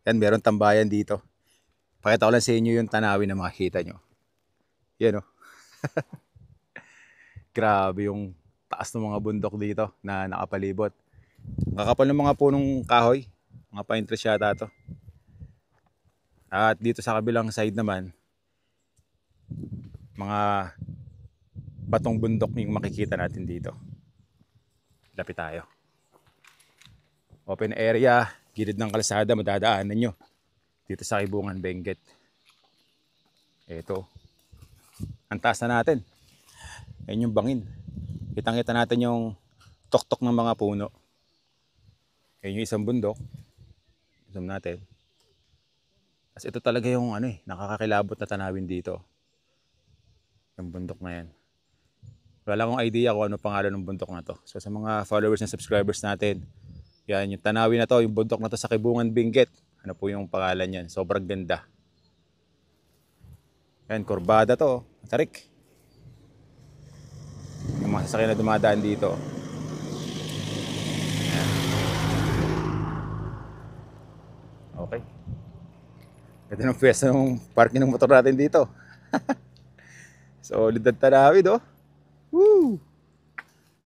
Yan, meron tambayan dito. Pakita ko lang sa inyo yung tanawin na makikita nyo. Yan oh. Grabe yung taas ng mga bundok dito na nakapalibot. Ang kakapal ng mga punong kahoy. Mga pine trees yata to. At dito sa kabilang side naman, mga batong bundok yung makikita natin dito. Lapit tayo. Open area, gilid ng kalsada, madadaanan nyo. Dito sa Kibungan, Benguet. Ito. Ang taas na natin. Ayun yung bangin. Kitang-kita natin yung tuktok ng mga puno. Ayun yung isang bundok. Zoom natin. Kasi ito talaga yung nakakakilabot na tanawin dito. Yung bundok na yan. Wala akong idea kung ano pangalan ng bundok na to. So sa mga followers and subscribers natin, yan yung tanawin na to, yung bundok na to sa Kibungan, Benguet. Ano po yung pangalan yan? Sobrang ganda. Yan, kurbada to. Tarik. Yung mga sasakyan na dumadaan dito. Yan. Okay. Ito ng pwesto ng parking ng motor natin dito. Solid ang tanawin, oh. Woo!